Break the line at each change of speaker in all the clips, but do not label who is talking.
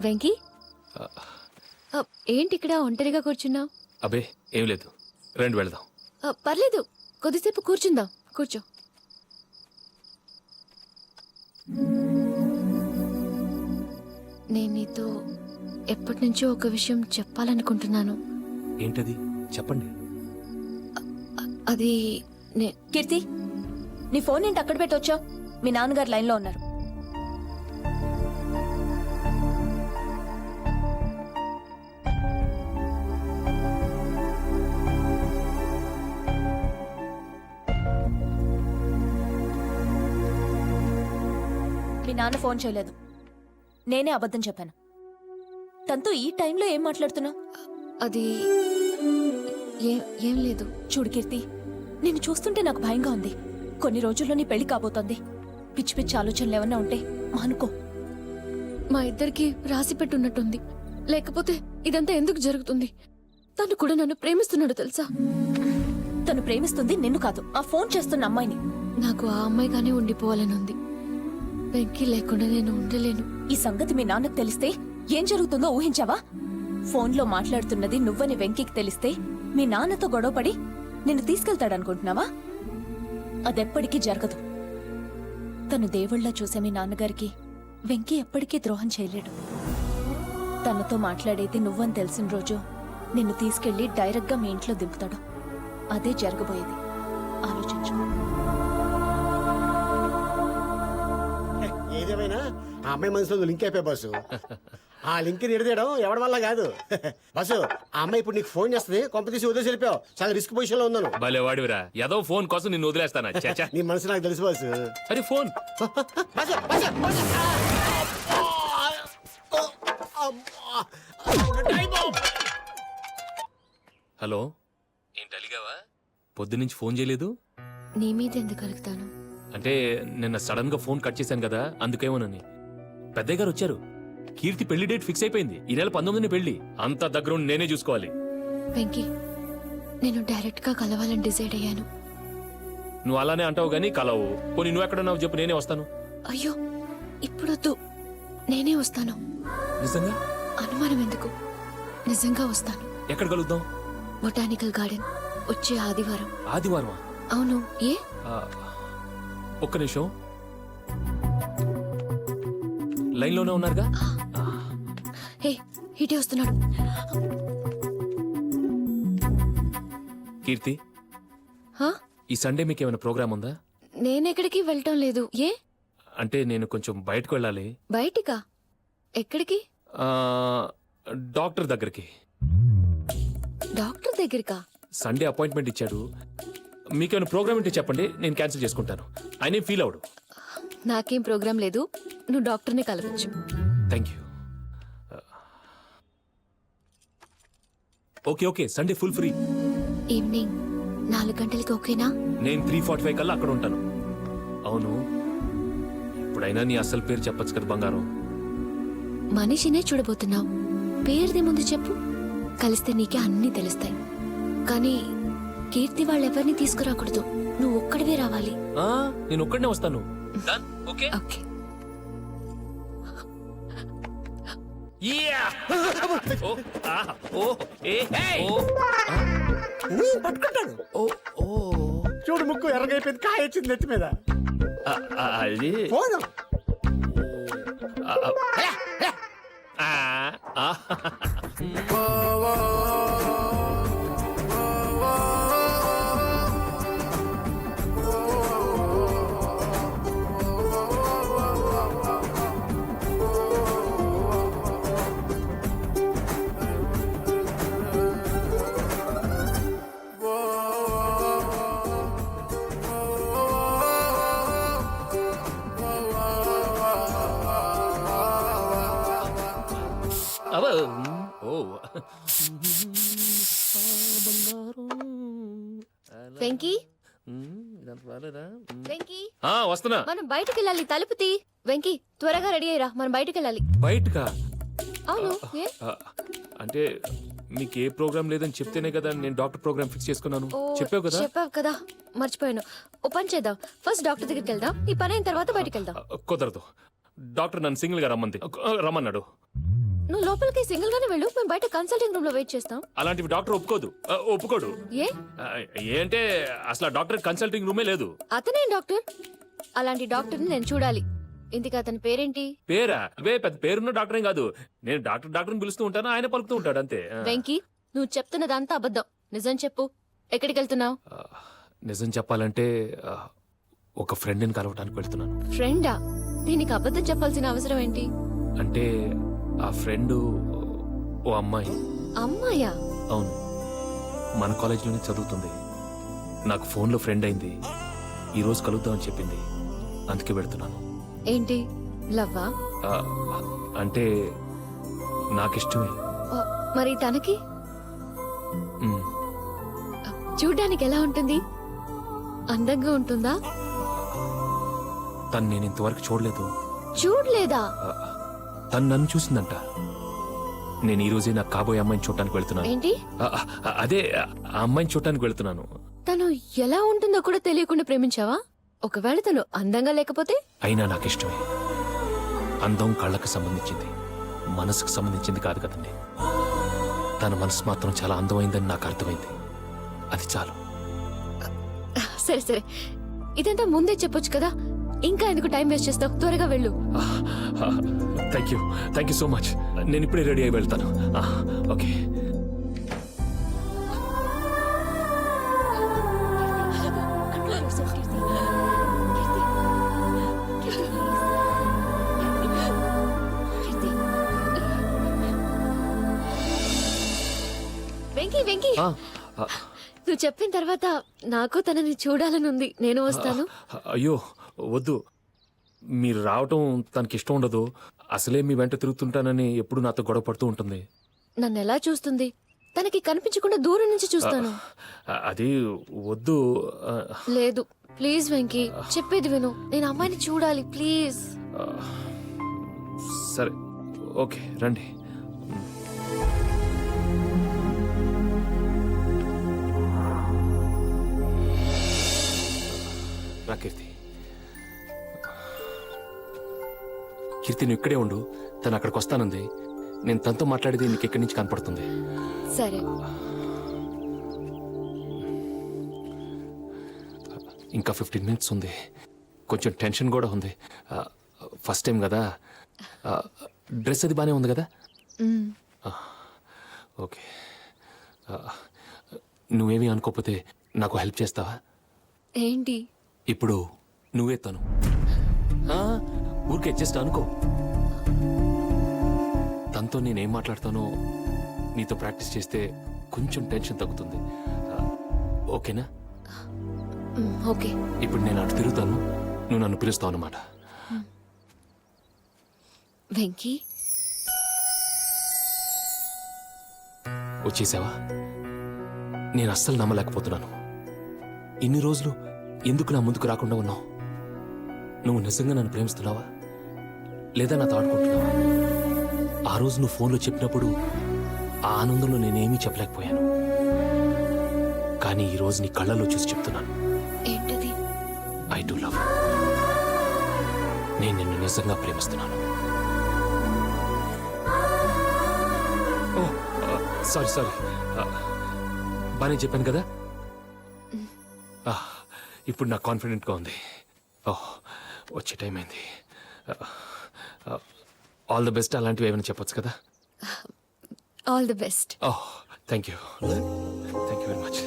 వెంకీ ఏంటి ఇక్కడ ఒంటరిగా కూర్చున్నావు?
అబే ఏం లేదు, రండి వెళదాం.
పర్లేదు, కొద్దిసేపు కూర్చుందాం. కూర్చో. నేను నీతో ఎప్పటి నుంచో ఒక విషయం చెప్పాలనుకుంటున్నాను.
ఏంటది? చెప్పండి.
అది
కీర్తి, నీ ఫోన్ ఏంటి అక్కడ పెట్టొచ్చావు? మీ నాన్నగారు లైన్లో ఉన్నారు. మీ నాన్న ఫోన్ చేయలేదు, నేనే అబద్ధం చెప్పాను. తనతో ఈ టైంలో ఏం మాట్లాడుతున్నావు?
అది ఏం లేదు.
చూడు కీర్తి, నిన్ను చూస్తుంటే నాకు భయంగా ఉంది. కొన్ని రోజుల్లో నీ పెళ్లి కాబోతోంది. పిచ్చి పిచ్చి ఆలోచనలు ఏమన్నా ఉంటే మానుకో.
మా ఇద్దరికి రాసి పెట్టున్నట్టుంది, లేకపోతే ఇదంతా ఎందుకు జరుగుతుంది? తను కూడా నన్ను ప్రేమిస్తున్నాడు తెలుసా?
తను ప్రేమిస్తుంది నిన్ను కాదు, ఆ ఫోన్ చేస్తున్న అమ్మాయిని.
నాకు ఆ అమ్మాయిగానే ఉండిపోవాలని ఉంది. వెంకీ లేకుండా నేను ఉండలేను.
ఈ సంగతి మీ నాన్నకు తెలిస్తే ఏం జరుగుతుందో ఊహించావా? ఫోన్లో మాట్లాడుతున్నది నువ్వని వెంకీకి తెలిస్తే మీ నాన్నతో గొడవపడి నిన్ను తీసుకెళ్తాడనుకుంటున్నావా? అదెప్పటికీ జరగదు. తను దేవుళ్లా చూసే మీ నాన్నగారికి వెంకీ ఎప్పటికీ ద్రోహం చేయలేడు. తనతో మాట్లాడేది నువ్వని తెలిసిన రోజు నిన్ను తీసుకెళ్లి డైరెక్ట్గా మీ ఇంట్లో దింపుతాడు. అదే జరగబోయేది. ఆలోచించు.
ఏదేమైనా ఆ అమ్మాయి మనసులో లింక్ అయిపోయి బస్సు. ఆ లింక్ నిడదీయడం ఎవరి వల్ల కాదు బస్సు. ఆ అమ్మాయి ఇప్పుడు నీకు ఫోన్ చేస్తుంది, కొంప తీసి వదిలేసి వెళ్ళిపోయావు. చాలా రిస్క్ పొజిషన్ లో ఉన్నాను.
భలే వాడివిరా, ఏదో ఫోన్ కోసం నిన్ను వదిలేస్తానా? చాచా,
నీ మనసు నాకు తెలుసు బస్సు.
అరే phone.
Bus, bus, bus.
Hello, ఏంటి అలిగావా? పొద్దునుంచి ఫోన్ చేయలేదు.
నీ మీద ఎందుకు అలుగుతాను?
అంటే నిన్న సడన్ గా ఫోన్ కట్ చేశాను కదా, అందుకేమోనని. పెద్దయ్య గారు వచ్చారు. కీర్తి పెళ్లి డేట్ ఫిక్స్ అయిపోయింది. ఈ నెల 19ని పెళ్లి. అంత దగ్గర నేనే చూసుకోవాలి.
వెంకీ, నేను డైరెక్ట్ గా కలవాలని డిసైడ్ అయ్యాను.
నువ్వు అలానే అంటావు గానీ కలవు. పోనీ నువ్వు ఎక్కడున్నావు చెప్పు, నేనే వస్తాను.
అయ్యో, ఇప్పుడొద్దు, నేనే వస్తాను.
నిజంగా?
అనుమానం ఎందుకు? నిజంగా వస్తాను.
ఎక్కడ కలుద్దాం?
బొటానికల్ గార్డెన్ వచ్చే ఆదివారం.
ఆదివారమా?
అవును. ఏ?
ఒక్క నిమిషం, లైన్ లోనే ఉన్నారుగా.
హే, ఇటే వస్తున్నాడు.
కీర్తి,
హా?
ఈ సండే మీకు ఏమైనా ప్రోగ్రామ్ ఉందా?
నేనెక్కడికి వెళ్ళటం లేదు. ఏ?
అంటే నేను కొంచెం బయటకు వెళ్ళాలి.
బయటికా? ఎక్కడికి?
డాక్టర్ దగ్గరికి.
డాక్టర్ దగ్గరికా?
సండే అపాయింట్మెంట్ ఇచ్చాడు. మీకేమైనా ప్రోగ్రామ్ ఉంటే చెప్పండి, నేను క్యాన్సిల్ చేసుకుంటాను. ఆయన ఫీల్ అవడు.
నాకేం ప్రోగ్రాం లేదు, నువ్వు డాక్టర్ని కలవచ్చు.
Thank you. Okay okay, Sunday full free.
Evening 4 గంటలకి ఓకేనా?
నేను 3:45 కల్లా అక్కడ ఉంటాను. అవును, ఇప్పుడైనా నీ అసలు పేరు చెప్పచ్చు కదా బంగారం.
మనిషినే చూడబోతున్నావు, పేరుదే ముందు చెప్పు. కలిస్తే నీకే అన్నీ తెలుస్తాయి. కానీ కీర్తి వాళ్ళెవరిని తీసుకురాకూడదు, నువ్వు ఒక్కడివే రావాలి.
నేను ఒక్కడనే వస్తాను. Okay
okay.
పట్టుకుంటాడు. చూడు, ముక్కు ఎర్రగైపోయింది, కాయ వచ్చింది నెత్తి మీద.
అది
ఫోను.
వెంకీ, వెంకీ,
వస్తున్నా.
మనం బయటికి వెళ్ళాలి. తలుపు తీ. వెంకీ, త్వరగా రెడీ అయ్యిరా, మనం బయటికి వెళ్ళాలి.
బయటకా?
అవును. ఏ?
అంటే మీకు ఏ ప్రోగ్రామ్ లేదని చెప్తేనే కదా నేను డాక్టర్ ప్రోగ్రామ్ ఫిక్స్ చేసుకున్నాను.
ఓ,
చెప్పావు
కదా, మర్చిపోయాను. ఓ పని చేద్దాం, ఫస్ట్ డాక్టర్ దగ్గరికి వెళ్దాం, నీ పని అయిన తర్వాత బయటికి వెళ్దాం.
కుదరదు. డాక్టర్ నన్ను సింగిల్ గా రమ్మన్నాడు.
నువ్వు లోపలికి సింగిల్ గానే వెళ్ళు, మేము బయట కన్సల్టింగ్ రూమ్ లో వెయిట్ చేస్తాం.
అలాంటివి డాక్టర్ ఒప్పుకోడు.
ఏ
ఏ అంటే అసలు ఆ డాక్టర్ కన్సల్టింగ్ రూమే లేదు.
అతనే డాక్టర్. అలాంటి డాక్టర్ని నేను చూడాలి. ఇంతకీ అతని పేరేంటి?
పేరా? అవే పెద్ద పేరున్న డాక్టర్ ఏం కాదు. నేను డాక్టర్ని పిలుస్తూ ఉంటాను, ఆయన పలుకుతూ ఉంటాడు అంతే.
వెంకీ, నువ్వు చెప్తున్నదంతా అబద్ధం. నిజం చెప్పు, ఎక్కడికి వెళ్తున్నావు?
నిజం చెప్పాలంటే ఒక ఫ్రెండ్ని కలవటానికి వెళ్తున్నాను.
ఫ్రెండా? దీనికి అబద్ధం చెప్పాల్సిన అవసరం ఏంటి?
అంటే ఆ ఫ్రెండ్ ఓ అమ్మాయి.
అమ్మాయా?
అవును, మన కాలేజీలోనే చదువుతుంది. నాకు ఫోన్లో ఫ్రెండ్ అయింది. ఈరోజు కలుద్దామని చెప్పింది, అందుకే వెళ్తున్నాను.
ఏంటి, లవ్వా?
ఆ, అంటే నాకిష్టమే.
ఆ, మరి తనకి?
ఉమ్,
చూడ్డానికి ఎలా ఉంటుంది? అందంగా ఉంటుందా?
తను నేను ఇంతవరకు చూడలేదు.
చూడలేదా?
ఆ, తను నన్ను చూసిందంట. నేను ఈ రోజే నాకు కాబోయే అమ్మాయిని చూడటానికి వెళ్తున్నాను.
ఏంటి?
అదే ఆ అమ్మాయిని చూడటానికి వెళ్తున్నాను.
తను ఎలా ఉంటుందో కూడా తెలియకుండా ప్రేమించావా? ఒకవేళ తను అందంగా లేకపోతే?
అయినా నాకు ఇష్టమే. అందం కళ్ళకు సంబంధించింది, మనసుకు సంబంధించింది కాదు కదండి. తన మనసు మాత్రం చాలా అందమైందని నాకు అర్థమైంది. అది చాలు.
సరే సరే, ఇదంతా ముందే చెప్పొచ్చు కదా. ఇంకా ఎందుకు టైం వేస్ట్ చేస్తావు? త్వరగా వెళ్ళు.
Thank you so much. నేను ఇప్పుడే రెడీ అయి వెళ్తాను. ఓకే.
వెంకీ వెంకీ, నువ్వు చెప్పిన తర్వాత నాకు తనని చూడాలని ఉంది. నేను వస్తాను.
అయ్యో వద్దు, మీరు రావటం తనకి ఇష్టం ఉండదు. అసలే మీ వెంట తిరుగుతుంటానని ఎప్పుడు నాతో గొడవ పడుతూ ఉంటుంది.
నన్ను ఎలా చూస్తుంది? తనకి కనిపించకుండా దూరం నుంచి చూస్తాను.
అది వద్దు.
లేదు ప్లీజ్ వెంకీ, చెప్పేది విను. నేను అమ్మాయిని చూడాలి ప్లీజ్.
సరే ఓకే, రండి. రా కీర్తి. కీర్తి నువ్వు ఇక్కడే ఉండు, తను అక్కడికి వస్తానంది. నేను తనతో మాట్లాడేది నీకు ఎక్కడి నుంచి కనపడుతుంది.
సరే.
ఇంకా 15 మినిట్స్ ఉంది. కొంచెం టెన్షన్ కూడా ఉంది. ఫస్ట్ టైం కదా. డ్రెస్ అది బాగానే ఉంది కదా? ఓకే. నువ్వేమీ అనుకోకపోతే నాకు హెల్ప్ చేస్తావా?
ఏంటి?
ఇప్పుడు నువ్వే తను. ఊరికే జస్ట్ అనుకో. తనతో నేనేం మాట్లాడతానో నీతో ప్రాక్టీస్ చేస్తే కొంచెం టెన్షన్ తగ్గుతుంది. ఓకేనా?
ఓకే.
ఇప్పుడు నేను అటు తిరుగుతాను, నువ్వు నన్ను పిలుస్తావు అన్నమాట.
వెంకీ,
వచ్చేసావా? నేను అస్సలు నమ్మలేకపోతున్నాను. ఇన్ని రోజులు ఎందుకు నా ముందుకు రాకుండా ఉన్నావు? నువ్వు నిజంగా నన్ను ప్రేమిస్తున్నావా లేదా నాతో ఆడుకుంటున్నావా? ఆ రోజు నువ్వు ఫోన్లో చెప్పినప్పుడు ఆ ఆనందంలో నేనేమీ చెప్పలేకపోయాను. కానీ ఈ రోజు నీ కళ్ళల్లో చూసి చెప్తున్నాను.
ఏంటది?
I do love. నేను నిన్ను నిజంగా ప్రేమిస్తున్నాను. ఓ సారీ. బానే చెప్పాను కదా? ఇప్పుడు నాకు కాన్ఫిడెంట్గా ఉంది. వచ్చే టైం అయింది. ఆల్ ది బెస్ట్ అలాంటివి ఏమైనా చెప్పొచ్చు కదా?
All the best.
Thank you very much.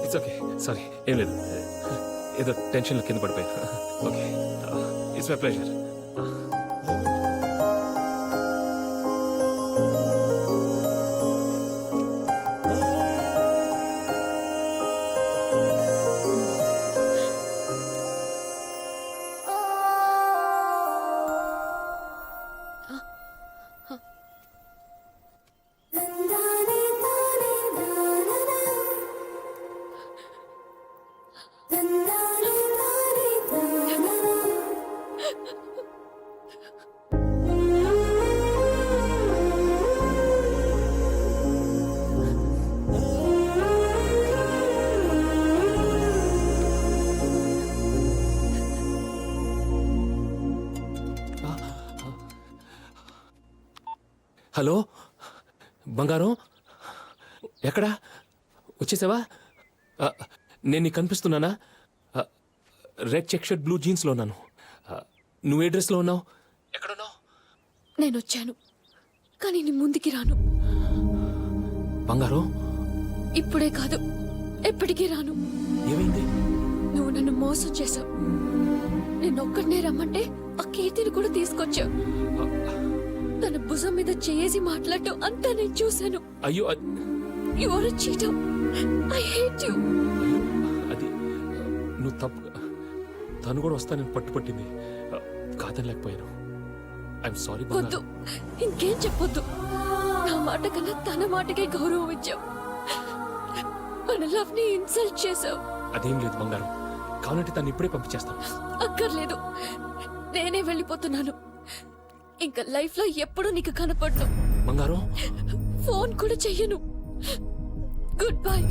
It's okay, sorry, ఏం లేదు. ఏదో టెన్షన్లో కింద పడిపోయాను. Okay, it's my pleasure. Hello బంగారం ఎక్కడా వచ్చేసావా నేను నీకు కనిపిస్తున్నానా రెడ్ చెక్ షర్ట్ బ్లూ జీన్స్లో ఉన్నాను నువ్వు ఏ డ్రెస్లో ఉన్నావు ఎక్కడున్నావు
నేను వచ్చాను కానీ నీ ముందుకి రాను.
బంగారం
ఇప్పుడే కాదు, ఎప్పటికీ రాను.
ఏమైంది
నువ్వు నన్ను మోసం చేశావు. నేను ఒక్కడనే రమ్మంటే ఆ కీర్తిని కూడా తీసుకొచ్చావు. తన భుజం మీద చేసి మాట్లాడటం అంతా నేను చూశాను.
అయ్యో
you are a cheater. I hate you.
అది నువ్వు తప్పు. తను కూడా వస్తానని పట్టుపట్టింది, కాదనలేకపోయాను. I'm sorry.
వద్దు, ఇంకేం చెప్పొద్దు. నా మాట కన్నా తన మాటకే గౌరవం ఇచ్చావు. మన లవ్ ని ఇన్సల్ట్ చేసావు.
అదేం లేదు బంగారం, కావాలంటే తను ఇప్పుడే పంపించేస్తాను.
అక్కర్లేదు, నేనే వెళ్ళిపోతున్నాను. ఇంకా లైఫ్ లో ఎప్పుడూ నీకు కనపడను.
బంగారం
ఫోన్ కూడా చెయ్యను. Good bye.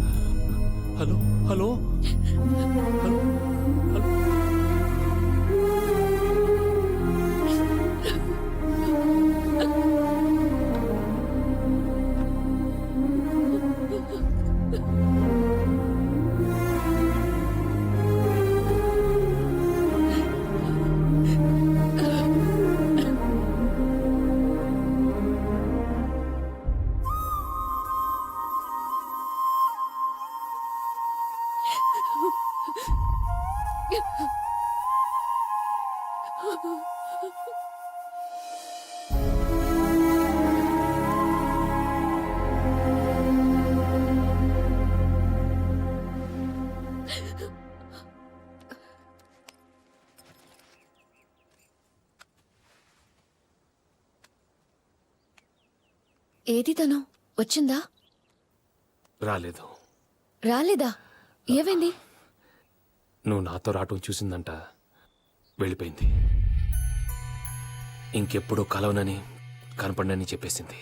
Hello hello hello hello
ఏది తను వచ్చిందా?
రాలేదు.
రాలేదా? ఏమైంది?
నువ్వు నాతో రావటం చూసిందంట, వెళ్ళిపోయింది. ఇంకెప్పుడు కలవనని కనపడనని చెప్పేసింది.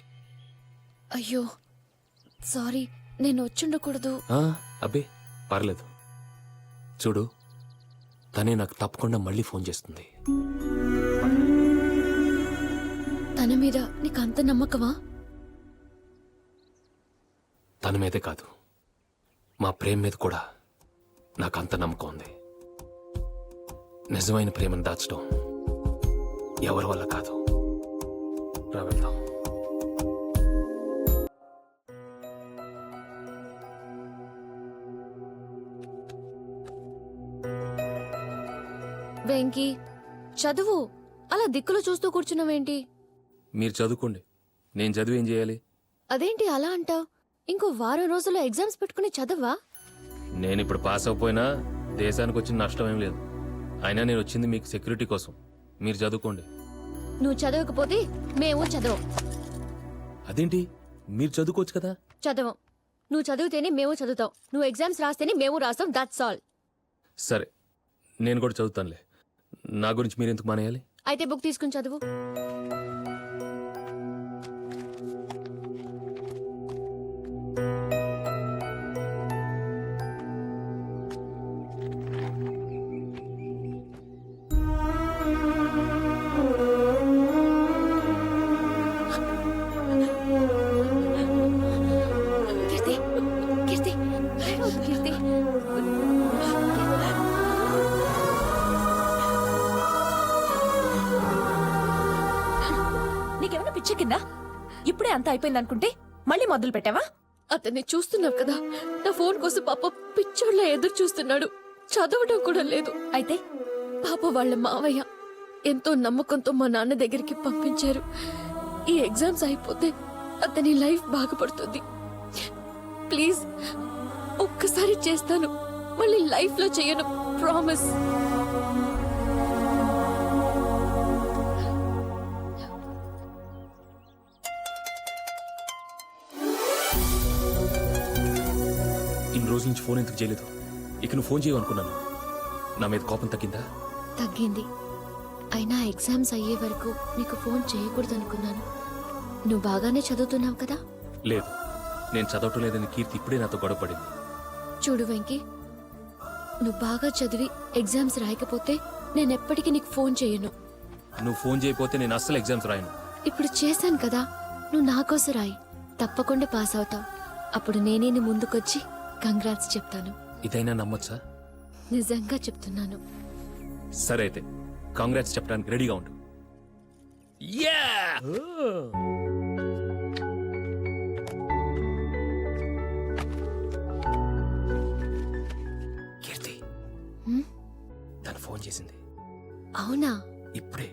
అయ్యో సారీ, నేను వచ్చుండకూడదు.
అబ్బే పర్లేదు. చూడు, తనే నాకు తప్పకుండా మళ్ళీ ఫోన్ చేస్తుంది.
తన మీద నీకు అంత నమ్మకమా?
తన మీదే కాదు, మా ప్రేమ మీద కూడా నాకు అంత నమ్మకం ఉంది. నిజమైన ప్రేమను దాచడం ఎవరి వల్ల కాదు. రా వెళ్దాం.
వెంకీ, చదువు. అలా దిక్కులు చూస్తూ కూర్చున్నావేంటి?
మీరు చదువుకోండి, నేను చదివి ఏం చేయాలి?
అదేంటి అలా అంటావ్? ఇంకో వారం రోజుల్లో ఎగ్జామ్స్ పెట్టుకుని చదవా?
నేను ఇప్పుడు పాస్ అయిపోయినా దేశానికి వచ్చిన నష్టం ఏం లేదు. అయినా నేను వచ్చింది మీకు సెక్యూరిటీ కోసం. మీరు చదువుకోండి.
నువ్వు చదవకపోతే మేము చదవం.
అదేంటి, మీరు చదువుకోవచ్చు కదా?
చదవం. నువ్వు చదివితేనే మేము చదువుతాం. నువ్వు ఎగ్జామ్స్ రాస్తేనే మేము రాస్తాం. That's all.
సరే, నేను కూడా చదువుతానులే. నా గురించి మీరెందుకు మానేయాలి?
అయితే బుక్ తీసుకుని చదువు. కీర్తి, కీర్తి, కీర్తి.
నీకేమైనా పిచ్చ కింద? ఇప్పుడే అంత అయిపోయింది అనుకుంటే మళ్ళీ మొదలు పెట్టావా?
అతన్ని చూస్తున్నావు కదా, నా ఫోన్ కోసం పాప పిచ్చోళ్ళ ఎదురు చూస్తున్నాడు. చదవడం కూడా లేదు.
అయితే
పాప వాళ్ళ మావయ్య ఎంతో నమ్మకంతో మా నాన్న దగ్గరికి పంపించారు. ఈ ఎగ్జామ్స్ అయిపోతే అతని లైఫ్ బాగుపడుతుంది. ప్లీజ్, ఒక్కసారి చేస్తాను, మళ్ళీ లైఫ్ లో చేయను. ప్రామిస్.
ఇన్ని రోజుల నుంచి ఫోన్ ఎందుకు చేయలేదు? ఇక నువ్వు ఫోన్ చేయవనుకున్నాను. నా మీద కోపం తగ్గిందా?
తగ్గింది. అయినా ఎగ్జామ్స్ అయ్యే వరకు నీకు ఫోన్ చేయకూడదు అనుకున్నాను. నువ్వు బాగానే చదువుతున్నావు కదా?
లేదు, నేను చదవటం లేదని కీర్తి ఇప్పుడే నాతో గొడవపడింది.
చూడు వెంకీ, నువ్వు బాగా చదివి ఎగ్జామ్స్ రాయకపోతే నేనెప్పటికీ నీకు ఫోన్ చేయను.
నువ్వు ఫోన్ చేయకపోతే నేను అస్సలు ఎగ్జామ్స్ రాయను.
ఇప్పుడు చేశాను కదా, నువ్వు నా కోసం రాయి, తప్పకుండా పాస్ అవుతావు. అప్పుడు నేనే నీ ముందుకొచ్చి కంగ్రాట్స్ చెప్తాను.
ఇదైనా నమ్మొచ్చా?
నిజంగా చెప్తున్నాను.
సరే అయితే కాంగ్రాట్స్ చెప్పడానికి రెడీగా ఉండు. కీర్తి,
హ్మ్?
తను ఫోన్ చేసింది
అవునా?
ఇప్పుడే.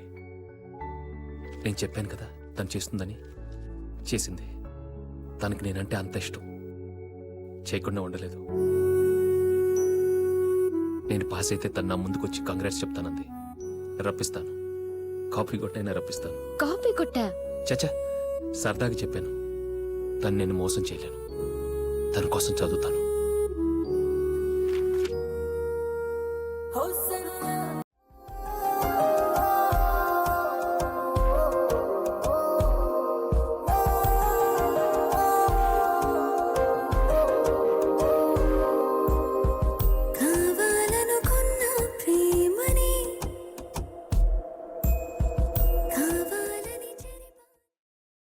నేను చెప్పాను కదా తను చేస్తుందని. చేసింది. తనకి నేనంటే అంత ఇష్టం, చేయకుండా ఉండలేదు. నేను పాస్ అయితే తను నా ముందుకొచ్చి కాంగ్రెస్ చెప్తానంది. రప్పిస్తాను, కాపీ కొట్టైనా రప్పిస్తాను.
కాపీ కొట్టా?
చచ్చా, సరదాగా చెప్పాను. తను నేను మోసం చేయలేను. తన కోసం చదువుతాను.